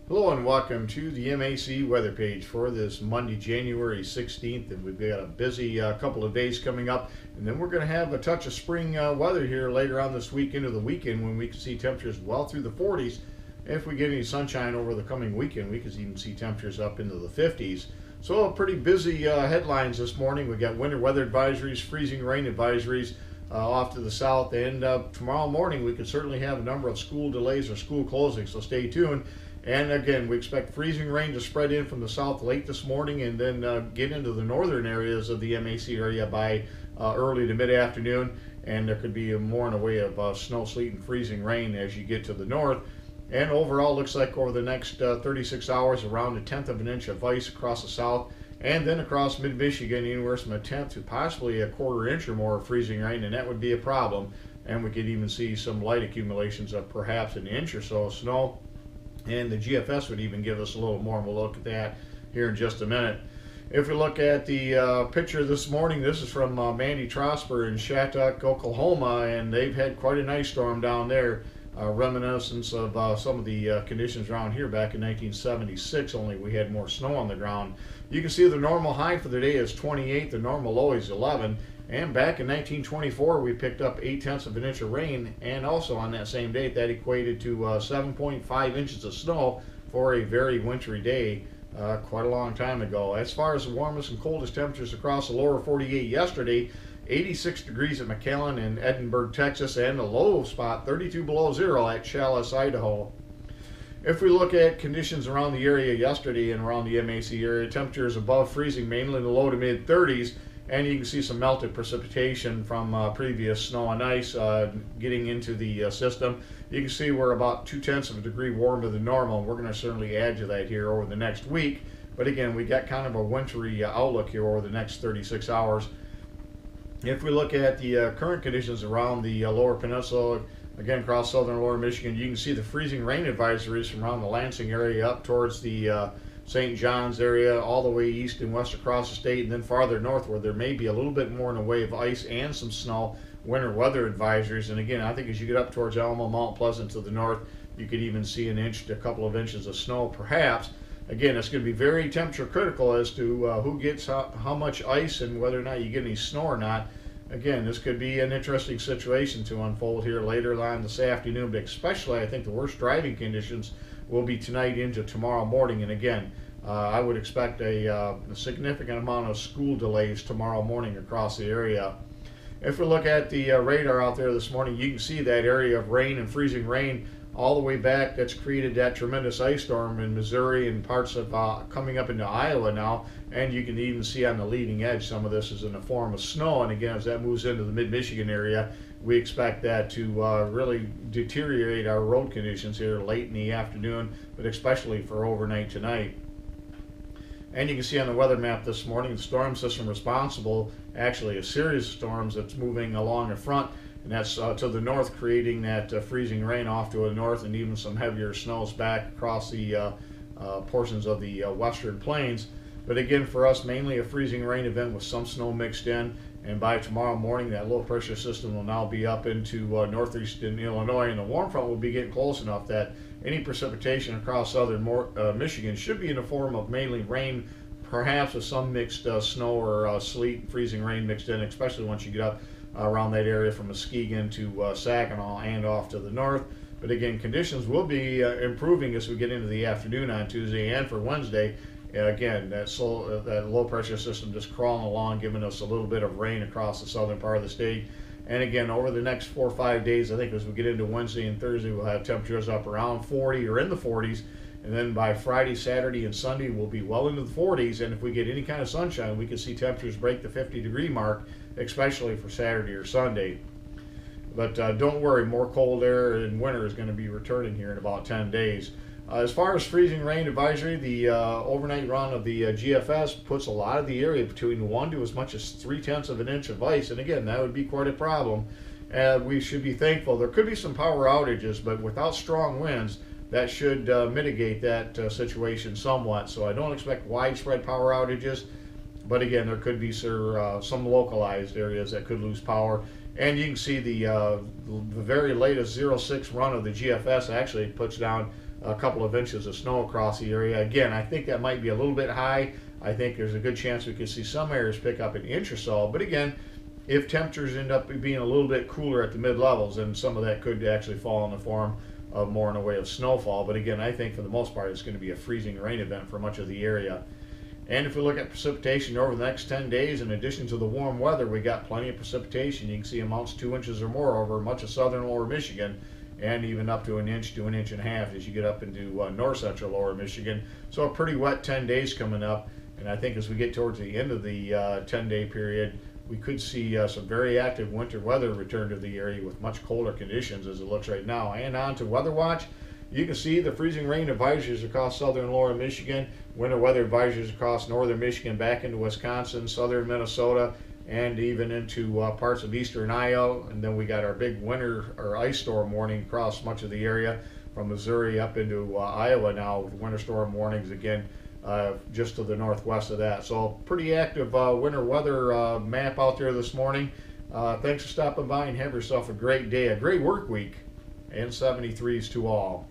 Hello and welcome to the MAC weather page for this Monday, January 16th. And we've got a busy couple of days coming up. And then we're going to have a touch of spring weather here later on this week into the weekend when we can see temperatures well through the 40s. And if we get any sunshine over the coming weekend, we could even see temperatures up into the 50s. So pretty busy headlines this morning. We got winter weather advisories, freezing rain advisories off to the south. And tomorrow morning we could certainly have a number of school delays or school closings. So stay tuned. And again, we expect freezing rain to spread in from the south late this morning and then get into the northern areas of the MAC area by early to mid-afternoon. And there could be more in the way of snow, sleet, and freezing rain as you get to the north. And overall, looks like over the next 36 hours, around 1/10 of an inch of ice across the south. And then across mid-Michigan, anywhere from 1/10 to possibly 1/4 inch or more of freezing rain, and that would be a problem. And we could even see some light accumulations of perhaps an inch or so of snow. And the GFS would even give us a little more, and we'll look at that here in just a minute. If we look at the picture this morning, this is from Mandy Trosper in Shattuck, Oklahoma, and they've had quite a nice storm down there, reminiscence of some of the conditions around here back in 1976, only we had more snow on the ground. You can see the normal high for the day is 28, the normal low is 11. And back in 1924, we picked up 0.8 of an inch of rain, and also on that same date, that equated to 7.5 inches of snow for a very wintry day quite a long time ago. As far as the warmest and coldest temperatures across the lower 48 yesterday, 86 degrees at McAllen in Edinburgh, Texas, and the low spot 32 below zero at Challis, Idaho. If we look at conditions around the area yesterday and around the MAC area, temperatures above freezing, mainly in the low to mid 30s. And you can see some melted precipitation from previous snow and ice getting into the system. You can see we're about 0.2 of a degree warmer than normal. We're going to certainly add to that here over the next week. But again, we got kind of a wintry outlook here over the next 36 hours. If we look at the current conditions around the lower peninsula, again across southern lower Michigan, you can see the freezing rain advisories from around the Lansing area up towards the St. John's area, all the way east and west across the state, and then farther north where there may be a little bit more in the way of ice and some snow, winter weather advisories. And again, I think as you get up towards Alma, Mount Pleasant to the north, you could even see an inch to a couple of inches of snow perhaps. Again, it's going to be very temperature critical as to who gets how much ice and whether or not you get any snow or not. Again, this could be an interesting situation to unfold here later on this afternoon, but especially I think the worst driving conditions will be tonight into tomorrow morning. And again, I would expect a significant amount of school delays tomorrow morning across the area. If we look at the radar out there this morning, you can see that area of rain and freezing rain all the way back that's created that tremendous ice storm in Missouri and parts of coming up into Iowa now. And you can even see on the leading edge some of this is in the form of snow. And again, as that moves into the mid-Michigan area, we expect that to really deteriorate our road conditions here late in the afternoon, but especially for overnight tonight. And you can see on the weather map this morning, the storm system responsible, actually a series of storms that's moving along the front, and that's to the north, creating that freezing rain off to the north, and even some heavier snows back across the portions of the western plains. But again, for us, mainly a freezing rain event with some snow mixed in. And by tomorrow morning, that low pressure system will now be up into northeastern Illinois, and the warm front will be getting close enough that any precipitation across southern Michigan should be in the form of mainly rain, perhaps with some mixed snow or sleet, freezing rain mixed in, especially once you get up around that area from Muskegon to Saginaw and off to the north. But again, conditions will be improving as we get into the afternoon on Tuesday and for Wednesday. Again, that low pressure system just crawling along, giving us a little bit of rain across the southern part of the state. And again, over the next 4 or 5 days, I think as we get into Wednesday and Thursday, we'll have temperatures up around 40 or in the 40s. And then by Friday, Saturday, and Sunday, we'll be well into the 40s. And if we get any kind of sunshine, we can see temperatures break the 50-degree mark, especially for Saturday or Sunday. But don't worry, more cold air in winter is going to be returning here in about 10 days. As far as freezing rain advisory, the overnight run of the GFS puts a lot of the area between 1 to as much as 0.3 of an inch of ice, and again, that would be quite a problem. We should be thankful. There could be some power outages, but without strong winds, that should mitigate that situation somewhat. So I don't expect widespread power outages, but again, there could be some localized areas that could lose power. And you can see the very latest 06 run of the GFS actually puts down a couple of inches of snow across the area. Again, I think that might be a little bit high. I think there's a good chance we could see some areas pick up an inch or so. But again, if temperatures end up being a little bit cooler at the mid-levels, then some of that could actually fall in the form of more in the way of snowfall. But again, I think for the most part it's going to be a freezing rain event for much of the area. And if we look at precipitation over the next 10 days, in addition to the warm weather, we got plenty of precipitation. You can see amounts 2 inches or more over much of southern lower Michigan, and even up to an inch to an inch and a half as you get up into north central lower Michigan. So a pretty wet 10 days coming up. And I think as we get towards the end of the 10-day period, we could see some very active winter weather return to the area with much colder conditions as it looks right now. And on to Weather Watch. You can see the freezing rain advisories across southern lower Michigan, winter weather advisories across northern Michigan, back into Wisconsin, southern Minnesota, and even into parts of eastern Iowa. And then we got our big winter or ice storm warning across much of the area from Missouri up into Iowa now, with winter storm warnings again just to the northwest of that. So pretty active winter weather map out there this morning. Thanks for stopping by, and have yourself a great day, a great work week, and 73s to all.